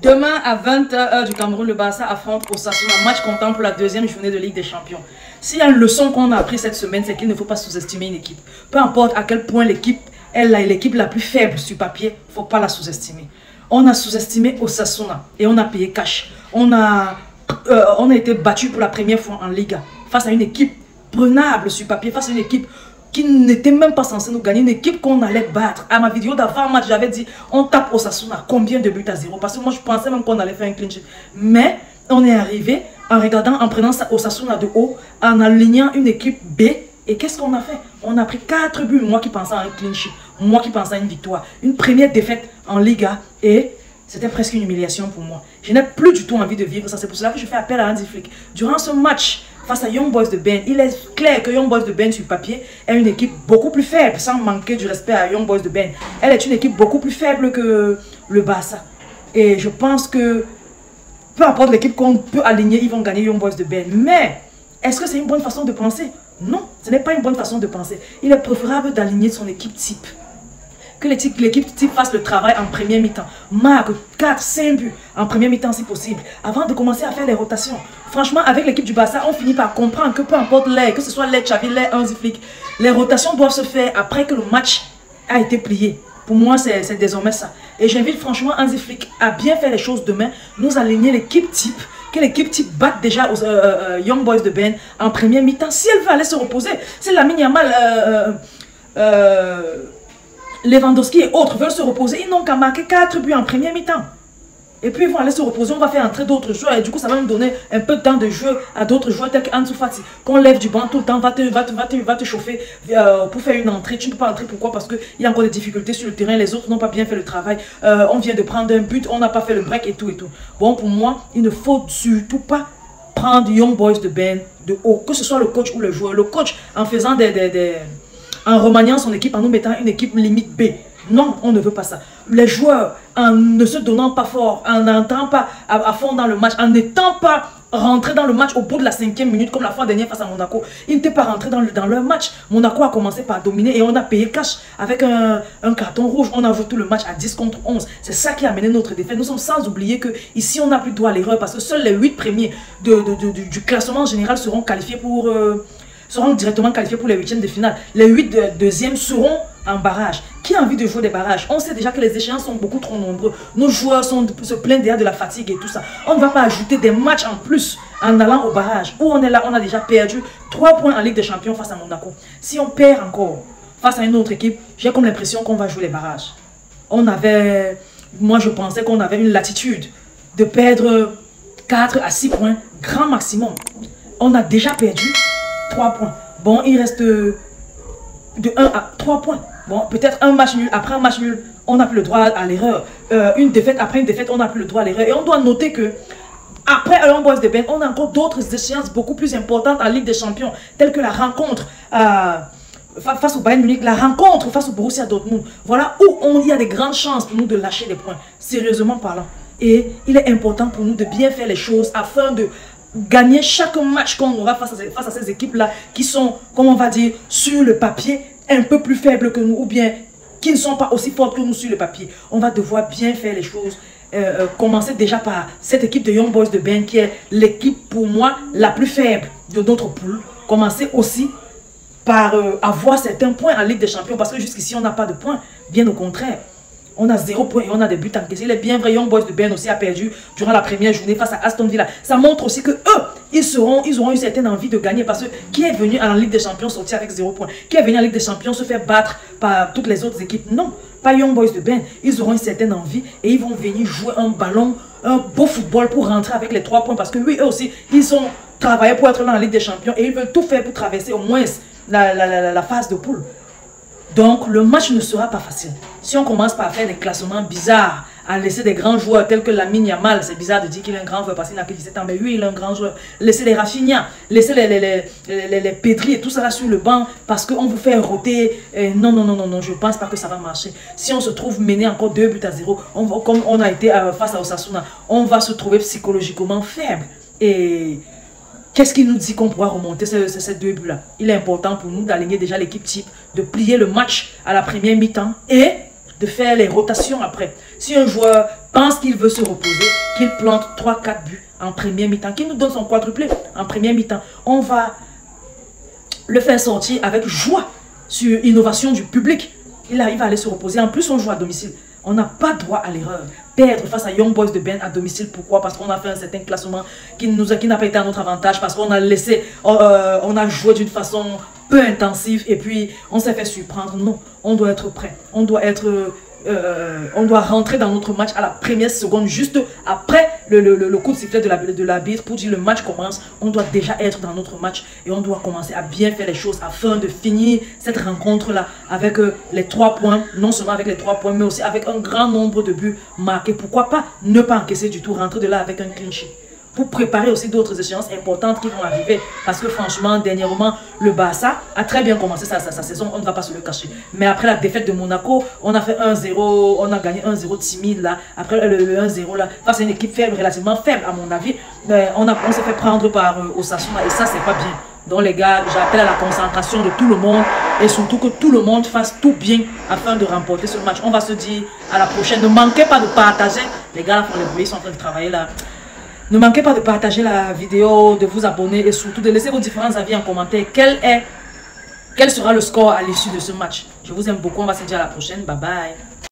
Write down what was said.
Demain à 20h heure du Cameroun, le Barça affronte Osasuna, match comptant pour la deuxième journée de Ligue des Champions. S'il y a une leçon qu'on a appris cette semaine, c'est qu'il ne faut pas sous-estimer une équipe. Peu importe à quel point l'équipe est l'équipe la plus faible sur papier, il ne faut pas la sous-estimer. On a sous-estimé Osasuna et on a payé cash. On a été battu pour la première fois en Liga face à une équipe prenable sur papier, face à une équipe qui n'était même pas censée nous gagner, une équipe qu'on allait battre. À ma vidéo d'avant-match, j'avais dit, on tape Osasuna, combien de buts à 0? Parce que moi, je pensais même qu'on allait faire un clean sheet. Mais on est arrivé en regardant, en prenant Osasuna de haut, en alignant une équipe B. Et qu'est-ce qu'on a fait? On a pris 4 buts, moi qui pensais à un clean sheet, moi qui pensais à une victoire. Une première défaite en Liga et c'était presque une humiliation pour moi. Je n'ai plus du tout envie de vivre ça. C'est pour cela que je fais appel à Hansi Flick. Durant ce match, face à Young Boys de Ben, il est clair que Young Boys de Ben sur papier est une équipe beaucoup plus faible, sans manquer du respect à Young Boys de Ben. Elle est une équipe beaucoup plus faible que le Barça. Et je pense que peu importe l'équipe qu'on peut aligner, ils vont gagner Young Boys de Ben. Mais est-ce que c'est une bonne façon de penser? Non, ce n'est pas une bonne façon de penser. Il est préférable d'aligner son équipe type. Que l'équipe type fasse le travail en première mi-temps. Marque 4, 5 buts en première mi-temps si possible. Avant de commencer à faire les rotations. Franchement, avec l'équipe du Barça, on finit par comprendre que peu importe l'air, que ce soit l'air Xavi, l'air Hansi Flick, les rotations doivent se faire après que le match a été plié. Pour moi, c'est désormais ça. Et j'invite franchement Hansi Flick à bien faire les choses demain. Nous aligner l'équipe type. Que l'équipe type batte déjà aux Young Boys de Ben en première mi-temps. Si elle veut aller se reposer, si Lamine Yamal... Lewandowski et autres veulent se reposer, ils n'ont qu'à marquer 4 buts en première mi-temps. Et puis ils vont aller se reposer, on va faire entrer d'autres joueurs. Et du coup, ça va nous donner un peu de temps de jeu à d'autres joueurs tels qu'Ansu Fati. Qu'on lève du banc tout le temps, va te chauffer pour faire une entrée. Tu ne peux pas entrer, pourquoi? Parce qu'il y a encore des difficultés sur le terrain, les autres n'ont pas bien fait le travail. On vient de prendre un but, on n'a pas fait le break et tout et tout. Bon, pour moi, il ne faut surtout pas prendre Young Boys de Ben de haut, que ce soit le coach ou le joueur. Le coach, en faisant en remaniant son équipe, en nous mettant une équipe limite B. Non, on ne veut pas ça. Les joueurs, en ne se donnant pas fort, en n'entrant pas à fond dans le match, en n'étant pas rentrés dans le match au bout de la 5e minute, comme la fois dernière face à Monaco, ils n'étaient pas rentrés dans leur match. Monaco a commencé par dominer et on a payé cash avec un carton rouge. On a joué tout le match à 10 contre 11. C'est ça qui a amené notre défaite. Nous sommes sans oublier que ici on n'a plus droit à l'erreur parce que seuls les 8 premiers du classement général seront qualifiés seront directement qualifiés pour les 8e de finale. Les 8 deuxièmes seront en barrage. Qui a envie de jouer des barrages? On sait déjà que les échéances sont beaucoup trop nombreux. Nos joueurs se plaignent déjà de la fatigue et tout ça. On ne va pas ajouter des matchs en plus en allant au barrage. Où on est là, on a déjà perdu 3 points en Ligue des Champions face à Monaco. Si on perd encore face à une autre équipe, j'ai comme l'impression qu'on va jouer les barrages. Moi je pensais qu'on avait une latitude de perdre 4 à 6 points, grand maximum. On a déjà perdu 3 points. Bon, il reste de 1 à 3 points. Bon, peut-être un match nul. Après un match nul, on n'a plus le droit à l'erreur. Une défaite, après une défaite, on n'a plus le droit à l'erreur. Et on doit noter que après Young Boys de Ben, on a encore d'autres échéances beaucoup plus importantes en Ligue des Champions, telles que la rencontre face au Bayern Munich, la rencontre face au Borussia Dortmund. Voilà où il y a des grandes chances pour nous de lâcher des points, sérieusement parlant. Et il est important pour nous de bien faire les choses afin de gagner chaque match qu'on aura face à ces équipes-là qui sont, comme on va dire, sur le papier, un peu plus faibles que nous ou bien qui ne sont pas aussi fortes que nous sur le papier. On va devoir bien faire les choses. Commencer déjà par cette équipe de Young Boys de Ben qui est l'équipe pour moi la plus faible de notre poule. Commencer aussi par avoir certains points en Ligue des Champions parce que jusqu'ici on n'a pas de points. Bien au contraire. On a 0 points et on a des buts encaissés. Il est bien vrai, Young Boys de Ben aussi a perdu durant la première journée face à Aston Villa. Ça montre aussi que eux, ils auront une certaine envie de gagner parce que qui est venu en Ligue des Champions sortir avec 0 points? Qui est venu en Ligue des Champions se faire battre par toutes les autres équipes? Non, pas Young Boys de Ben. Ils auront une certaine envie et ils vont venir jouer un ballon, un beau football pour rentrer avec les 3 points parce que oui, eux aussi, ils ont travaillé pour être là en Ligue des Champions et ils veulent tout faire pour traverser au moins la phase de poule. Donc, le match ne sera pas facile. Si on commence par faire des classements bizarres, à laisser des grands joueurs tels que Lamine Yamal, c'est bizarre de dire qu'il est un grand joueur parce qu'il n'a que 17 ans, mais oui, il est un grand joueur. Laisser les Rafinha, laisser les Pedri et tout ça là sur le banc parce qu'on vous fait roter. Non, je ne pense pas que ça va marcher. Si on se trouve mené encore 2 buts à 0, comme on a été face à Osasuna, on va se trouver psychologiquement faible. Et qu'est-ce qui nous dit qu'on pourra remonter ces 2 buts là? Il est important pour nous d'aligner déjà l'équipe type, de plier le match à la première mi-temps et de faire les rotations après. Si un joueur pense qu'il veut se reposer, qu'il plante 3-4 buts en première mi-temps, qu'il nous donne son quadruplé en première mi-temps, on va le faire sortir avec joie sur innovation du public. Il arrive à aller se reposer. En plus, on joue à domicile. On n'a pas droit à l'erreur. Perdre face à Young Boys de Ben à domicile, pourquoi? Parce qu'on a fait un certain classement qui n'a pas été à notre avantage, parce qu'on a laissé, on a joué d'une façon peu intensive et puis on s'est fait surprendre. Non, on doit être prêt. On doit rentrer dans notre match à la première seconde, juste après le coup de sifflet de l'arbitre pour dire le match commence. On doit déjà être dans notre match et on doit commencer à bien faire les choses afin de finir cette rencontre-là avec les 3 points, non seulement avec les 3 points, mais aussi avec un grand nombre de buts marqués. Pourquoi pas ne pas encaisser du tout, rentrer de là avec un clean sheet, pour préparer aussi d'autres échéances importantes qui vont arriver. Parce que franchement, dernièrement, le Barça a très bien commencé sa saison, on ne va pas se le cacher. Mais après la défaite de Monaco, on a fait 1-0, on a gagné 1-0 timide là. Après le 1-0 là, face à une équipe faible, relativement faible à mon avis, on s'est fait prendre par Osasuna et ça, c'est pas bien. Donc les gars, j'appelle à la concentration de tout le monde et surtout que tout le monde fasse tout bien afin de remporter ce match. On va se dire à la prochaine. Ne manquez pas de partager. Les gars là font les bruits, ils sont en train de travailler là. Ne manquez pas de partager la vidéo, de vous abonner et surtout de laisser vos différents avis en commentaire. Quel sera le score à l'issue de ce match? Je vous aime beaucoup, on va se dire à la prochaine. Bye bye.